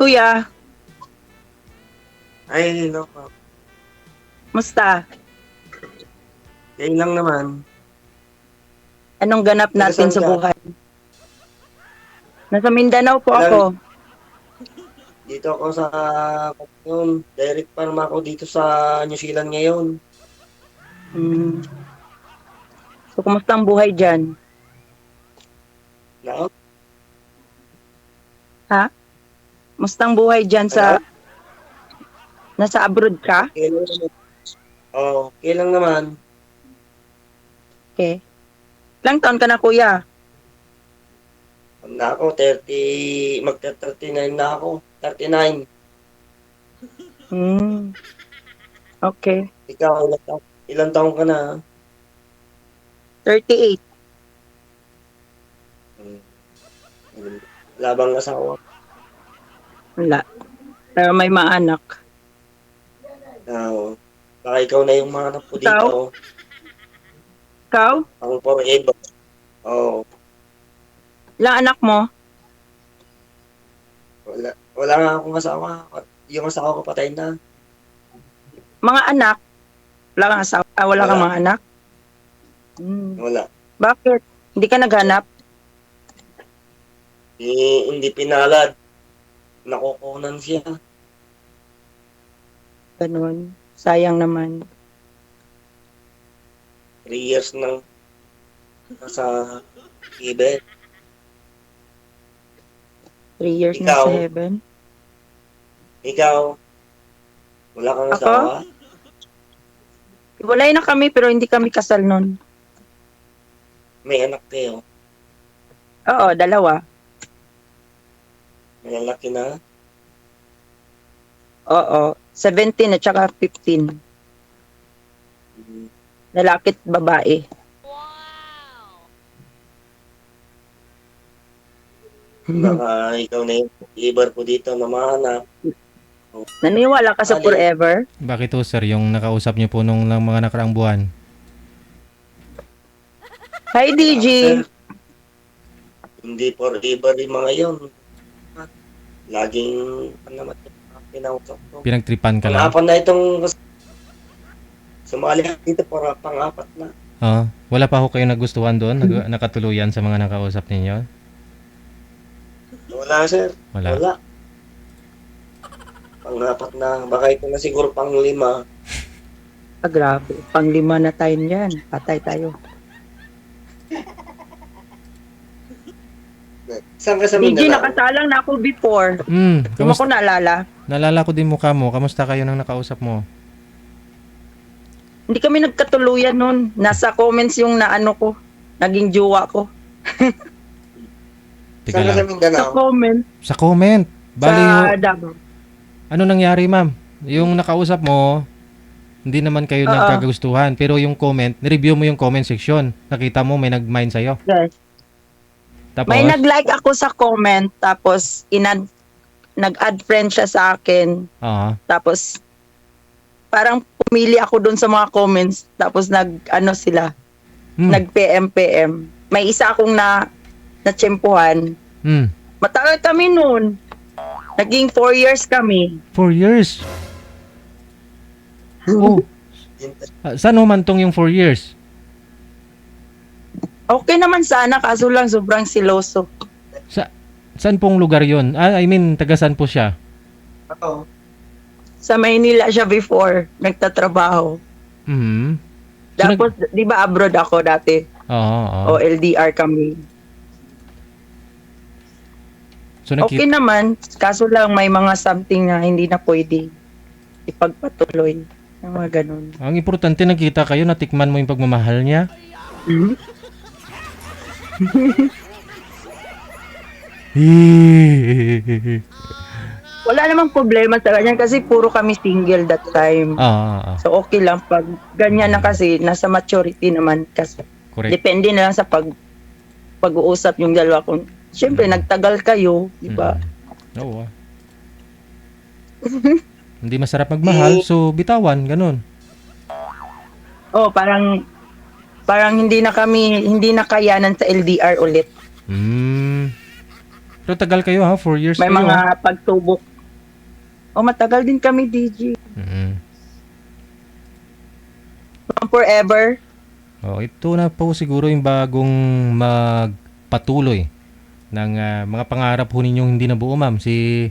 Kuya, Ay, hello po. musta? Yan lang naman. Anong ganap Taga natin saan sa ka? buhay? Nasa Mindanao po Ilan? ako. Dito ako sa yun. Direct farm ako dito sa New Zealand ngayon. Hmm. So, kumusta ang buhay dyan? Ano? Ha? Kumusta ang buhay dyan Ano? nasa abroad ka? Okay lang naman. Oh, okay lang naman. Okay. Ilang taon ka na, kuya? Ano na ako, 30, magta-39 na ako. 39. Hmm. Okay. Ikaw, ilang taong ka na? 38. Hmm. Labang asawa. Wala. Pero may mga anak. Oo. Baka ikaw na yung mga anak ko Ikaw? dito. Ikaw? Ang forever. Oo. Ilang anak mo? Wala nga akong asawa. Yung asawa ko patay na. Mga anak? Wala kang asawa? Wala kang Wala. mga anak? Hmm. Wala. Bakit? Hindi ka naghanap? Hindi pinalad. Nakukunan siya. Ganun. Sayang naman. 3 years nang nasa Tibet. 3 years na Ikaw? sa heaven. Ikaw, wala kang Ako? asawa? Hiwalay na kami pero hindi kami kasal nun. May anak kayo? Oo, dalawa. May lalaki na? Oo, 17 at saka 15. Hmm. Lalaki at babae. Baka ikaw na yung ibar ko dito na mahanap. Naniwala ka sa Ali. forever? Bakit ho, sir? Yung nakausap niyo po nung lang mga nakaraang buwan. Hi, DJ. Sir, hindi forever yung mga yun. Laging, ano naman yung mga pinausap ko. Pinagtripan ka lang. Pang-apat na itong sumali ako dito para pang-apat na. Oo. Wala pa ho kayo nagustuhan doon? Nakatuluyan sa mga nakausap ninyo? Wala, sir. Wala. Wala. Pang-apat na. Baka ito na siguro pang-5. Ah, grabe. Pang-5 na tayo niyan. Patay tayo. Saan ka sa DJ, Mindanao? nakasalang na ako before. Hindi mo ko Kamusta? naalala. Naalala ko din mukha mo. Kamusta kayo nang nakausap mo? Hindi kami nagkatuluyan nun. Nasa comments yung naano ko. Naging jowa ko. Teka Saan ka sa lang. Sa Mindanao? comment. Sa comment. Bali ho, Sa Davao. ano nangyari, ma'am? Yung nakausap mo, hindi naman kayo Oo. nagkagustuhan. Pero yung comment, nireview mo yung comment section. Nakita mo may nag-mind sa'yo. Yes. Tapos, May nag-like ako sa comment. Tapos, nag-add friend siya sa akin. Oo. Tapos, parang pumili ako dun sa mga comments. Tapos, sila. Nag-PM. May isa akong na-tsempuhan. Matagal kami noon. Naging 4 years kami. 4 years. Oh, saan humantong yung 4 years? Okay naman sana, kaso lang sobrang siloso. Saan pong lugar yon? I mean, taga saan po siya? Oo. Sa Maynila siya before, nagtatrabaho. Mhm. Tapos, di ba abroad ako dati? Oo. O LDR kami. So, Okay naman, kaso lang may mga something na hindi na pwede ipagpatuloy. Yung mga ganun. ang importante nakita kayo, natikman mo yung pagmamahal niya. Wala namang problema sa ganyan kasi puro kami single that time. So okay lang pag ganyan na kasi nasa maturity naman kasi. Correct. Depende na lang sa pag-uusap yung dalawa kung siyempre nagtagal kayo, di ba? Oo. Hindi masarap magmahal, so bitawan, ganun. Oh, parang hindi na kayanan sa LDR ulit. Pero tagal kayo ha, 4 years May kayo. mga pagsubok O matagal din kami, DJ. Mm. From forever. Oh, ito na po siguro yung bagong magpatuloy ng mga pangarap po ninyong hindi nabuo, ma'am. Si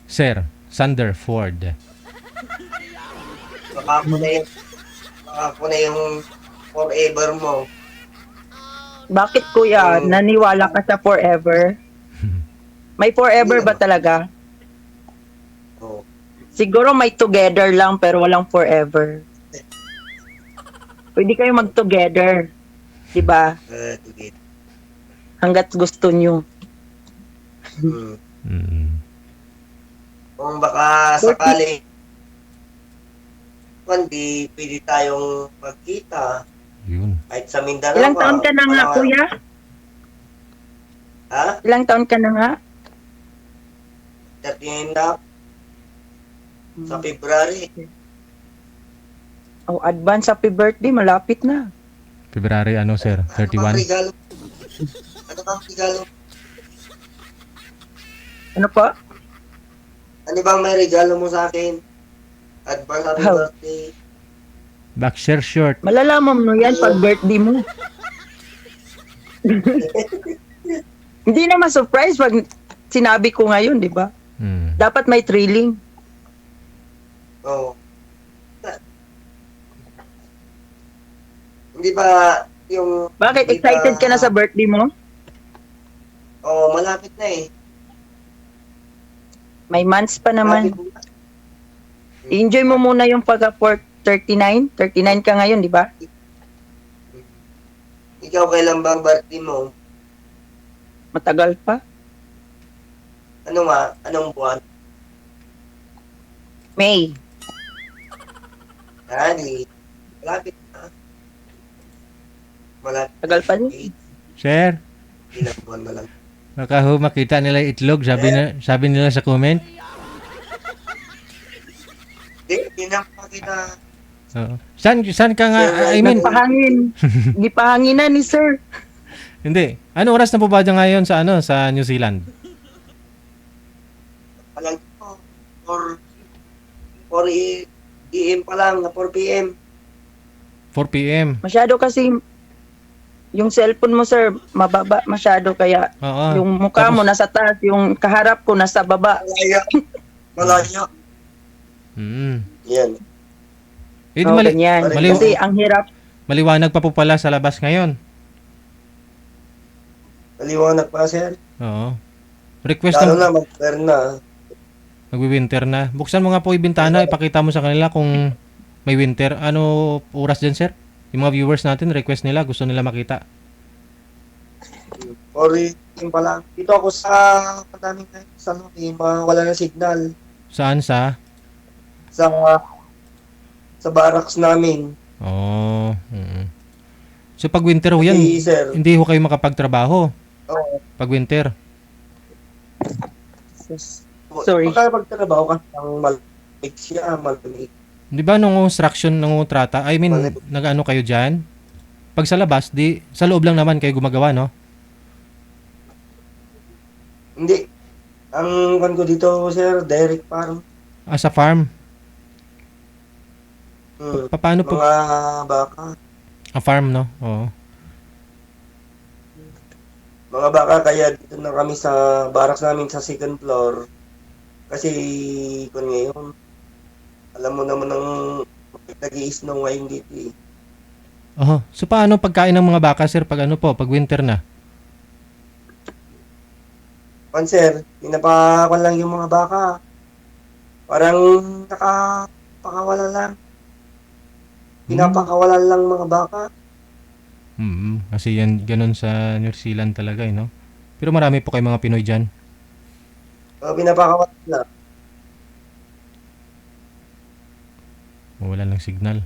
Sir Sander Ford. Baka ako na yung forever mo. Bakit kuya? Naniwala ka sa forever? May forever ba talaga? Oh. Siguro may together lang pero walang forever. Pwede kayo mag-together. Diba? Together. Hanggat gusto nyo. Mm. Kung baka sakali hindi pwede tayong magkita Yun. kahit sa Mindanao. Ilang taon ka na nga, kuya? Ha? Ilang taon ka na nga? 39 na sa February. Oh, advance happy birthday. Malapit na. February ano, sir? Ano bang 31? regalo? Ano bang regalo? Ano pa? Ano bang may regalo mo sa akin? Advance happy Oh. birthday. Boxer short. Malalaman mo yan pag birthday mo. Hindi naman surprise pag sinabi ko ngayon, di ba? Mm. Dapat may thrilling. Oo. Hindi ba yung... Bakit? hindi ba- Excited ka na sa birthday mo? Oo, malapit na eh. May months pa naman. Malapit na. I-enjoy mo muna yung pagka 39. 39 ka ngayon, di ba? Ikaw kailan ba ang birthday mo? Matagal pa. Ano nga? Anong buwan? May. Nani? Malapit na. Malapit. Tagal pa rin. Sir, Ilang buwan na lang. baka ho makita nila yung itlog, sabi nila sa comment. Hindi na makita. Oo. Saan ka nga, I mean, Nagpahangin. Hindi pahanginan ni sir. hindi. Ano oras na po ba dyan ngayon sa sa New Zealand? Alam ko, 4 AM pa lang, 4 PM. 4 p.m. Masyado kasi yung cellphone mo sir, mababa masyado kaya Oo. yung mukha mo Tapos- nasa taas, yung kaharap ko nasa baba. Malaya. Malaya. Mm. Yan. Eh, di Oh, mali- ganyan. maliw- Kasi ang hirap. maliwanag pa po pala sa labas ngayon. Maliwanag pa, sir. Oo. Request Lalo ng na, mag-turn na. magwi-winter na. Buksan mo nga po yung bintana, ipakita mo sa kanila kung may winter. Ano oras dyan, sir? Yung mga viewers natin, request nila, gusto nila makita. 4 AM pa lang. Dito ako sa madaming sa wala na signal. Saan sa? Sa barracks namin. Oh. So pag winter ho yan, Kasi, sir. hindi ho kayo makapagtrabaho. Oo. Pag winter. Sorry. Baka magtrabaho ka ng malamig siya, malamig. Di ba nung construction, nung trata, I mean, Malamig. nag-ano kayo dyan? Pag sa labas, di, sa loob lang naman kayo gumagawa, no? Hindi. Ang kan ko dito, sir, direct farm. Sa farm. Paano po? Mga baka. Farm, no? Oo. Mga baka, kaya dito na kami sa barracks namin sa second floor. Kasi, kung ngayon, alam mo naman ang nag-i-snow ngayon dito eh. Oh, so paano pagkain ng mga baka, sir, pag ano po, pag winter na? Sir, pinapakawan lang yung mga baka. Parang nakapakawala lang. Pinapakawalan lang mga baka. Kasi yan, ganun sa New Zealand talaga, eh, no? Pero marami po kayo mga Pinoy dyan. Pinapakawalan lang. Wala lang signal.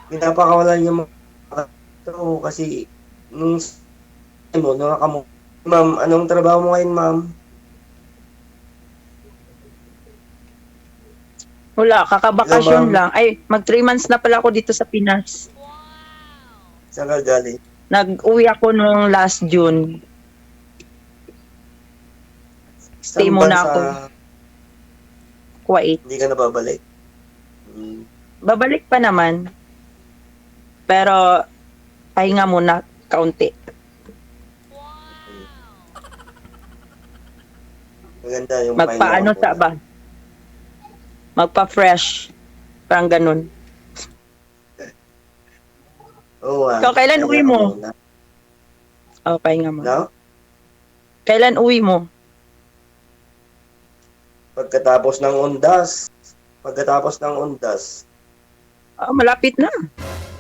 Pinapakawalan yung mga baka. Ito kasi, nung nakakamu. Ma'am, anong trabaho mo ngayon, ma'am? Wala, kakabakasyon Hello, ma'am. lang. Ay, mag 3 months na pala ako dito sa Pinas. Saan ka galing? Nag-uwi ako nung last June. Stay Saan muna bansa ako. Kuwait. hindi ka na babalik? Hmm. Babalik pa naman. Pero, pahinga muna, kaunti. Maganda yung Magpaano pahinga sa mo. ba? Magpa-fresh. Parang ganun. Oo, So, kailan uwi pahinga ka mo? muna. Pahinga mo. No? Kailan uwi mo? Pagkatapos ng undas. Malapit na.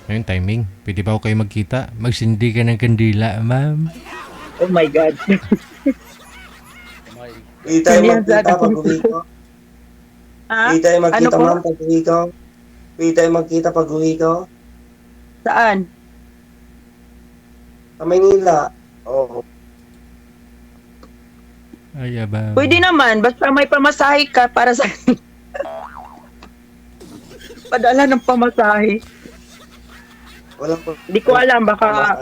Ayun, timing. Pwede ba ako kayo magkita? Magsindi ka ng kandila, ma'am. Oh my God. Pwede tayo Hindi yan magkita sa akin. pag uwi ko. Ha? Pwede tayo magkita, Ano po? ma'am, pag uwi ko. Pwede tayo magkita pag uwi ko. Saan? Sa Maynila. Oo. Ay, aba. Pwede naman. Basta may pamasahe ka para sa... Padala ng pamasahe. Walang po. Hindi ko alam. Baka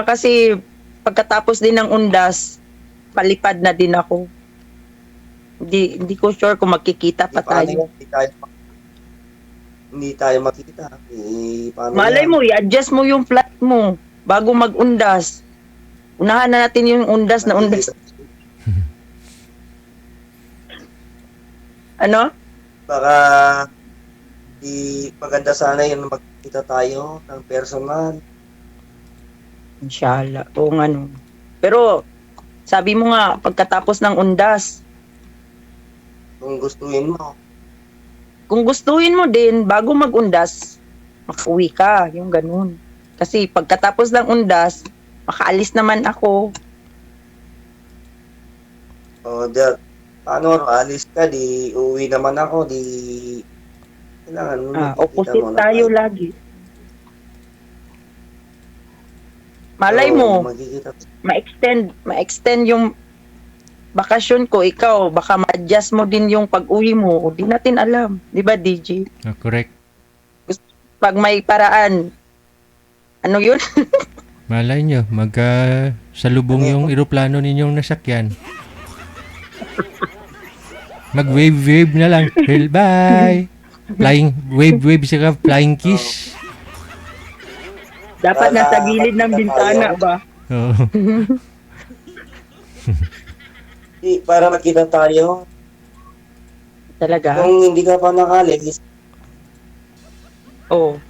kasi pagkatapos din ng undas, palipad na din ako. Hindi ko sure kung magkikita pa tayo. Hindi tayo makita. Paano Malay yan? mo, i-adjust mo yung flight mo bago mag-undas. Unahan na natin yung undas na undas. Ano? Baka maganda sana yun magkita tayo ng personal. Inshallah. Oo nga no. Pero, sabi mo nga, pagkatapos ng undas, Kung gustuin mo. kung gustuin mo din, bago mag-undas, makauwi ka. Yung ganun. Kasi pagkatapos ng undas, makaalis naman ako. O, paano, alis ka, di uwi naman ako, di kailangan mo magkikita Opposite muna tayo lagi. Malay Oo, mo, magkikita. ma-extend yung bakasyon ko, ikaw, baka ma-adjust mo din yung pag-uwi mo. Di natin alam. Di ba, DJ? Correct. Pag may paraan, ano yun? Malay nyo, salubong yung eroplano ninyong nasakyan. Mag-wave-wave na lang. Well, bye! Flying, wave-wave saka flying kiss. Dapat nasa gilid ng bintana ba? Oo. Para makita tayo. Talaga? Kung hindi ka pa nakalis, Oo.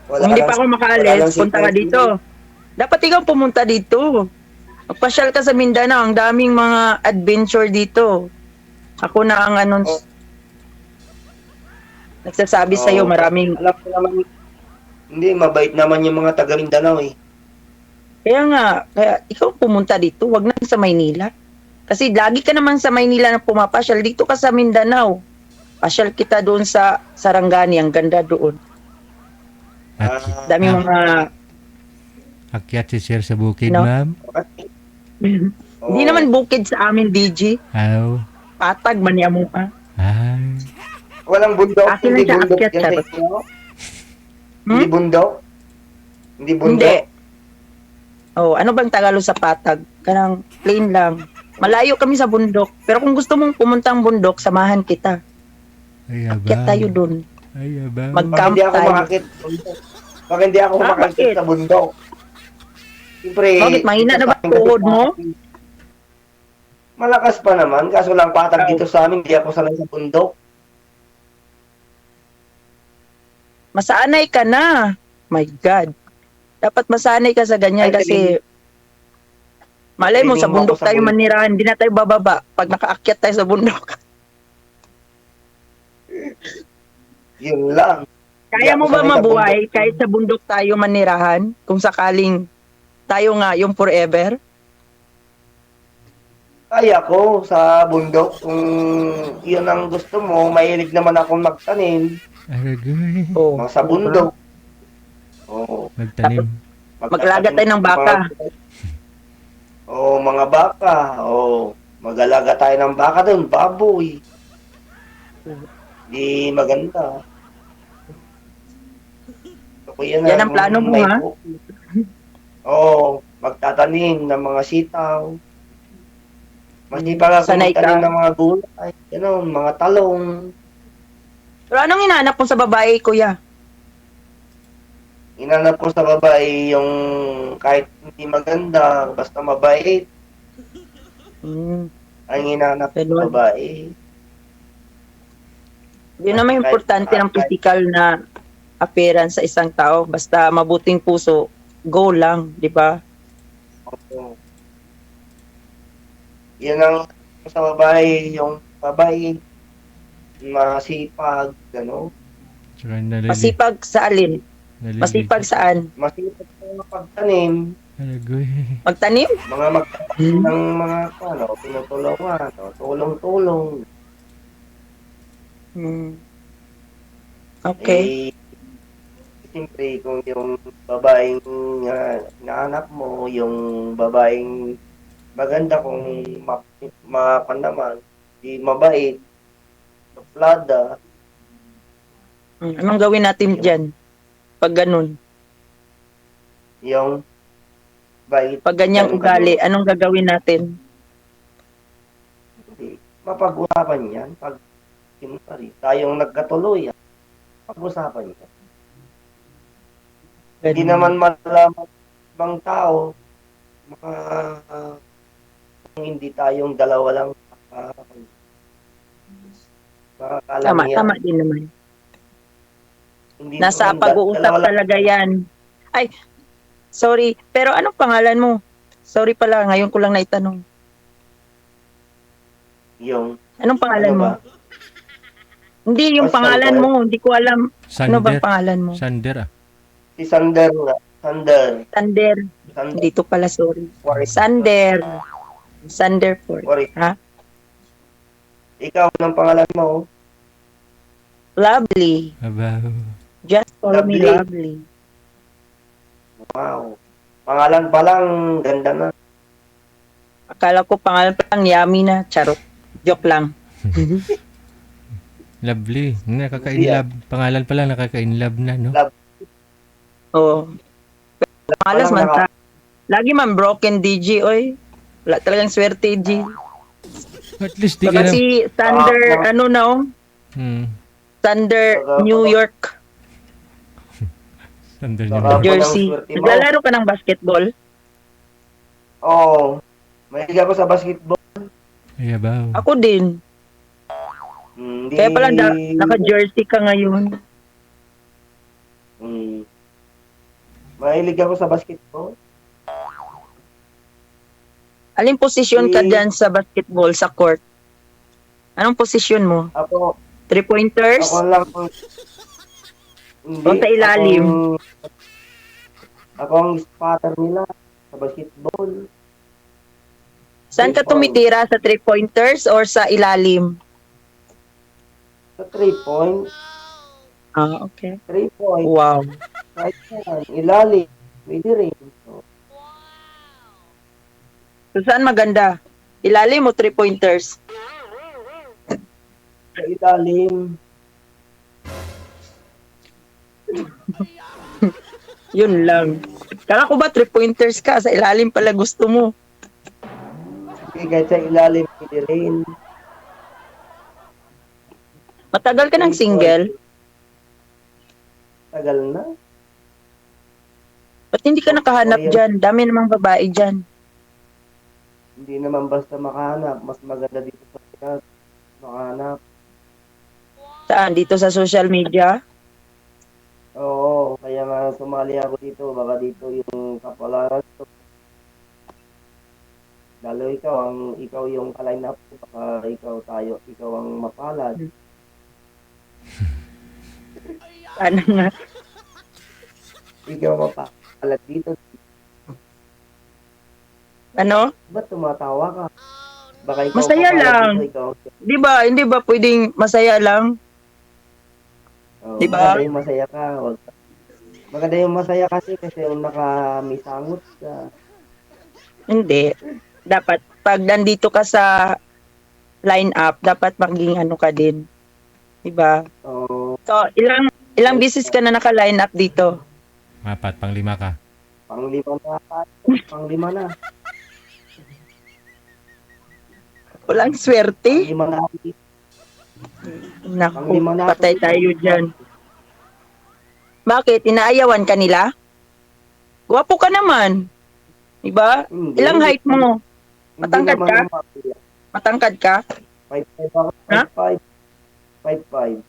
wala Kung hindi ka pa ako lang makaalis, punta ka security. dito. Dapat ikaw pumunta dito. Magpasyal ka sa Mindanao. Ang daming mga adventure dito. Ako na ang nagsasabi sa'yo, maraming... Alam ko naman, hindi, mabait naman yung mga taga Mindanao eh. Kaya ikaw pumunta dito. Wag na sa Maynila. Kasi lagi ka naman sa Maynila na pumapasyal. Dito ka sa Mindanao. Pasyal kita doon sa Sarangani. Ang ganda doon. Daming mga... Akyat si Sir sa bukid, No? ma'am. Hindi naman bukid sa amin, DJ. Aw. Patag man niya mo pa. Ay. Walang bundok, Akin hindi lang siya bundok akyat, yan sa charot. inyo? Hindi bundok? Hindi bundok? Hindi. Ano bang Tagalog sa patag? Kanang plain lang. Malayo kami sa bundok. Pero kung gusto mong pumuntang bundok, samahan kita. Ay, aba. Akyat tayo dun. Ay, aba. Bakit Camp hindi ako tayo. makakit sa bundok? Bakit hindi ako makakit bakit? sa bundok? Siyempre, Bakit? Mahina na ba dito sa amin tuhod kasi- mo? Malakas pa naman, kaso lang patag dito sa amin, hindi ako sanay sa bundok. Masanay ka na. My God. Dapat masanay ka sa ganyan Ay, kasi malay mo sa training mo bundok ako sa tayo bundok. manirahan. Hindi na tayo bababa pag nakaakyat tayo sa bundok. Yun lang. Kaya mo Hindi ako ba sanay sa mabuhay bundok. kahit sa bundok tayo manirahan? Kung sakaling tayo nga yung forever? Kaya ko sa bundok, kung yun ang gusto mo, mahilig naman akong magtanim. Aragay. Oh, Sa bundok. Oo. Magtanim. Maglaga tayo ng baka. Oo, mga baka. Oo. Mag-alaga tayo ng baka doon, baboy. Di maganda. So, Yan ang plano mo, ha? Oo, magtatanim ng mga sitaw. Masipag ako Sanay magtanim ka. ng mga gulay, gano'n, mga talong. Pero anong hinahanap mo sa babae, kuya? Inanap ko sa babae yung kahit hindi maganda, basta mabait, Hmm, ang hinanap ko sa ganun. babae. Yun naman yung Kahit, importante ng kahit physical na appearance sa isang tao. Basta mabuting puso, go lang, di ba? ako, yan ang sa babae, yung babae, masipag, gano'n. Tsaka Masipag sa alin? Masipag naliligo. saan? Masipag sa mga pagtanim, Alagoy. Magtanim? mga magtanim ng mga, ano, tinutulungan, o, tulong-tulong. Hmm. Okay. Eh, siyempre, kung yung babaeng hinahanap mo, yung babaeng maganda, kung mapan naman, di mabait, suplada, Anong gawin natin yung, dyan? Pag ganun. yung bait, Pag ganyang ganun ugali, kagawin. anong gagawin natin? Hindi, mapag-usapan yan, pag siyempre, tayong nagkatuloy, pag-usapan yan. Hindi Ganun. naman malaman ng ibang tao, mga, kung hindi tayong dalawa lang, makakalam Tama, yan. tama din naman. Hindi Nasa naman, pag-uusap dalawa lang. talaga yan. Ay, sorry. Pero anong pangalan mo? Sorry pala, ngayon ko lang naitanong. Yung, Anong pangalan ano mo? ba? Hindi, yung pangalan Sander. mo. Hindi ko alam. Ano bang Sander. pangalan mo? Sander ah. Si Sander nga. Sander. Sander. Sander. Dito pala, sorry. Warit. Sander. Sanderford. Warit. Ha? Ikaw, anong pangalan mo? Lovely. Abaw. Just call me Lovely. Lovely. Wow. Pangalan pa lang, ganda na. Akala ko pangalan pa lang Yummy na. Charot. Joke lang. Lovely. Nakaka-inlove. Pangalan pa lang nakaka-inlove na, no? Love. Oo. Pangalas Walang man naka- ta. Lagi man broken DJ, oy. Wala talagang swerte, G. At least di ka Baka na... si Thunder, ano na, oh? Hmm. Thunder, New York, Sander Baka- niya. Jersey. swerte mo. Naglalaro ka ng basketball? Oo. Mahilig ako sa basketball. Ay, abaw. Ako din. Hindi. Kaya pala naka-jersey ka ngayon. Mahilig ako sa basketball. Aling posisyon ka dyan sa basketball, sa court? Anong posisyon mo? Ako 3-pointers? lang. Hindi. O sa ilalim? Ako ang spotter nila sa basketball. Saan ka tumitira? Sa 3-pointers or sa ilalim? Sa 3 point. Ah, okay. 3 point. Wow. Kahit yan. Ilalim. Pwede rin. So, saan maganda? Ilalim o 3-pointers? Sa ilalim. Yun lang. Kala ko ba 3-pointers ka? Sa ilalim pala gusto mo. Sige, kahit sa ilalim. Pwede rin. Matagal ka ng single? Tagal na. Ba't hindi ka nakahanap dyan? Dami namang babae dyan. Hindi naman basta makahanap. Mas maganda dito sa Pinas. Makahanap. Saan? Dito sa social media? Oo. Kaya nga sumali ako dito. Baka dito yung kapalaran. Lalo ikaw yung ka-line up. Baka ikaw ang mapalad. Sana nga. Ikaw mapalad dito. Ano? Ba't tumatawa ka? Baka ikaw Masaya mapalad lang. dito, ikaw. Di ba? Hindi ba pwedeng masaya lang? Oh, Di ba? maganda yung masaya ka. Maganda yung masaya kasi yung nakamisangot ka. Hindi. Dapat, pag nandito ka sa line-up, dapat maging ano ka din. Di ba? Oh, So, ilang beses ka na naka-line up dito? 4, 5 ka. panglima na. Panglima na. Walang swerte. Lima na ako. Naku, Lima na ako. patay tayo dyan. Bakit? Inaayawan ka nila? Gwapo ka naman. Diba? Hindi. Ilang height mo? Hindi Matangkad naman ka? ako mapila. Matangkad ka? 5'5 ako. Ha? 5'5. 5'5.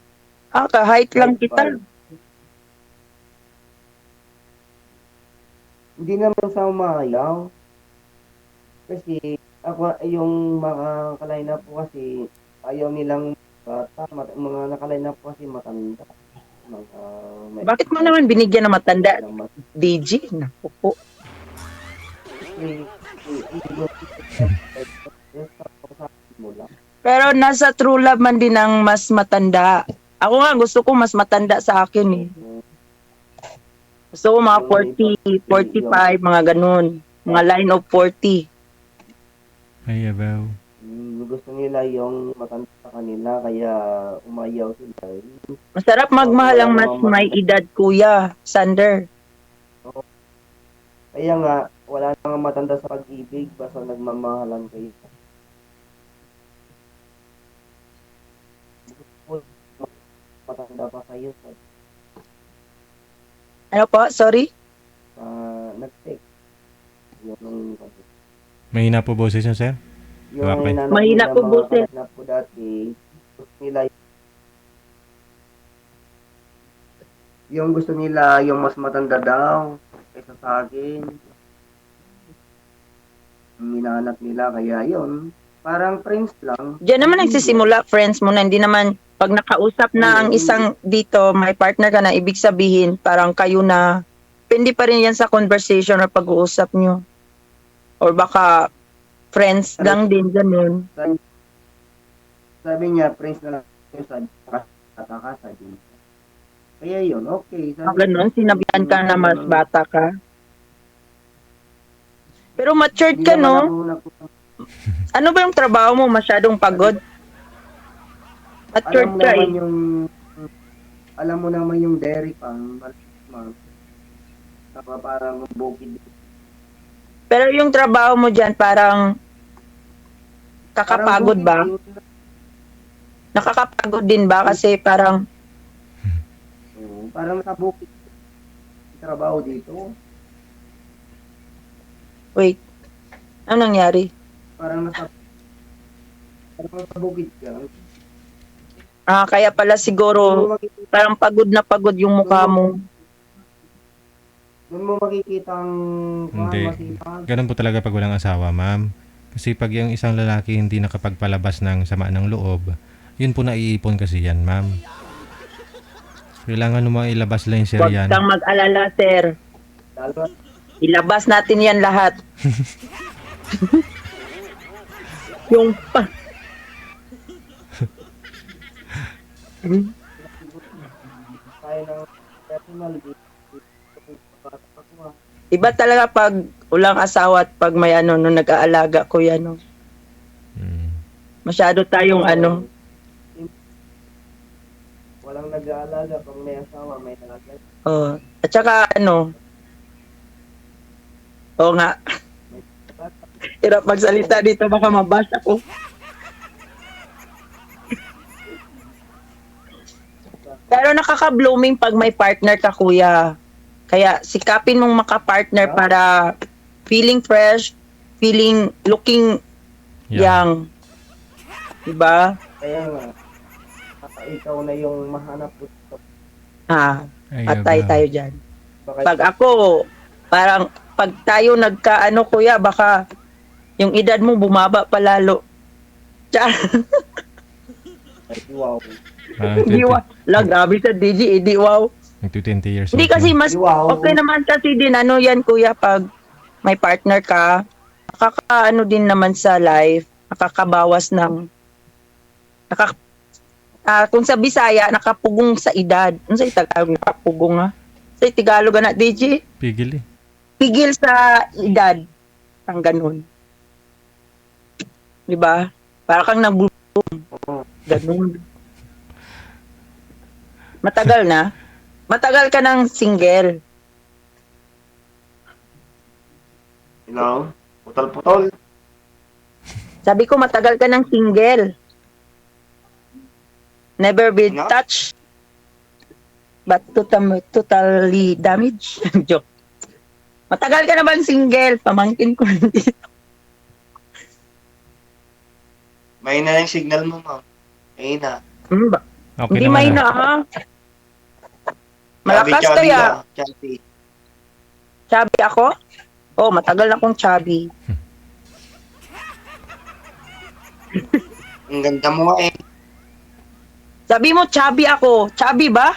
Ah, ka-height lang kita. Hindi naman sa umayaw. Kasi ako yung mga kaline po kasi ayaw nilang bata. Mga nakaline po kasi matanda. Bakit mo naman binigyan ng matanda? DG? Naku po. Pero nasa true love man din ang mas matanda. Ako nga gusto ko mas matanda sa akin eh. Gusto ko mga 40, 45, mga ganun. Mga line of 40. Ay, abaw. Gusto nila yung matanda sa kanila kaya umayaw sila. Masarap magmahal ang mas may edad, Kuya Sander. Kaya nga, wala nang matanda sa pag-ibig basta nagmamahalan kayo. Matanda pa kayo sa Ano po? Sorry? nag-text. Yung Mahina po boses niyo, sir? yung Okay. nanay Mahina nila, po, mga boses. kanak po dati, gusto nila yung gusto nila yung mas matanda daw kaysa sa akin. Yung hinahanap nila kaya yun. Parang friends lang. Diyan naman nagsisimula, friends mo na. Hindi naman, pag nakausap na ang isang dito, may partner ka na, ibig sabihin, parang kayo na, depende pa rin yan sa conversation or pag-uusap nyo. Or baka, friends lang din, ganun. Sabi niya, friends na lang yung sabi. Kaya yun, okay. Ganun, sinabihan ka na mas bata ka. Pero matured ka, no? Ano ba yung trabaho mo? Masyadong pagod? Matured ka eh. Alam mo naman yung dairy pang saka parang bukid. Pero yung trabaho mo dyan, parang kakapagod ba? Nakakapagod din ba? Kasi parang, Parang sa bukid. Trabaho dito. wait, ano nangyari? Parang nasa bukid ka. Ah, kaya pala siguro, parang pagod na pagod yung mukha mo. Doon mo makikita ang Hindi. masipag. Ganun po talaga pag walang asawa, ma'am. Kasi pag yung isang lalaki hindi nakapagpalabas ng sama ng loob, yun po naiipon kasi yan, ma'am. Kailangan mo ilabas lang sir Huwag yan. kang mag-alala, sir. Lalo Ilabas natin yan lahat. Yung pa. tayo ng personal Iba talaga pag ulang asawa at pag may ano, nung nag-aalaga ko yan. No? Mm. Masyado tayong ano. walang nag-aalaga pag may asawa, may nalagay. Oh. At saka ano. Oo nga. Hirap magsalita dito, baka mabasa ko. Pero nakaka-blooming pag may partner ka, kuya. Kaya sikapin mong maka-partner para feeling fresh, looking young. Diba? Kaya nga, ikaw na yung mahanap ko. Ay, Atay abaw. tayo dyan. Baka Pag ako, parang pag tayo nagkaano, kuya, baka yung edad mo bumaba pa lalo. Char. wow. Parang Hindi 20, wow. Grabe sa DJ, hindi wow. nagto 20 years old. Hindi kasi mas Wow. okay naman kasi din ano yan kuya pag may partner ka, nakakaano din naman sa life, nakakabawas ng kung sa Bisaya nakapugong sa edad. Ano sa Tagalog nakapugong ha? Sa Tagalog na DJ, Pigil eh. pigil sa edad. Ang ganun. 'Di ba? Para kang ganun. Matagal na. Matagal ka ng single. Hello? Putol-putol. Sabi ko, matagal ka ng single. Never been No? touched, but totally damaged. Joke. Matagal ka naman single. Pamangkin ko rin dito. May na yung signal mo, ma'am. May na. Okay Hindi naman may ah. na, ha? Malakas Chubby kaya. ka, chubby. Chubby ako? Oh, matagal na akong chubby. Ang ganda mo nga eh. Sabi mo, chubby ako. Chubby ba?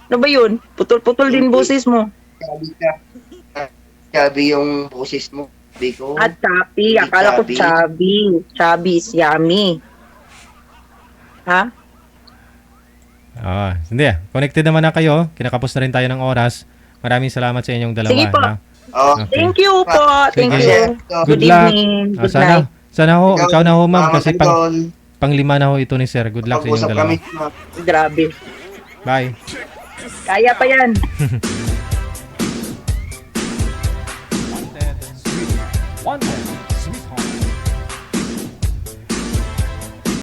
Ano ba yun? Putol-putol din boses mo. Chubby ka. Chubby yung boses mo. Sabi ko. At chubby. Hindi Akala ko chubby. chubby. Chubby is yummy. Ha? Hindi. Connected naman na kayo. Kinakapos na rin tayo ng oras. Maraming salamat sa inyong dalawa. Sige po. no? Oh, Okay. Thank you po. Thank Sige. you. Good Good luck. evening. Good sana, night. sana ho, ikaw na ho ma'am kasi Idol. panglima na ho ito ni sir. Good luck sa inyong Pag-usap dalawa. kami, ma'am. Grabe. Bye. Kaya pa yan. Wanted.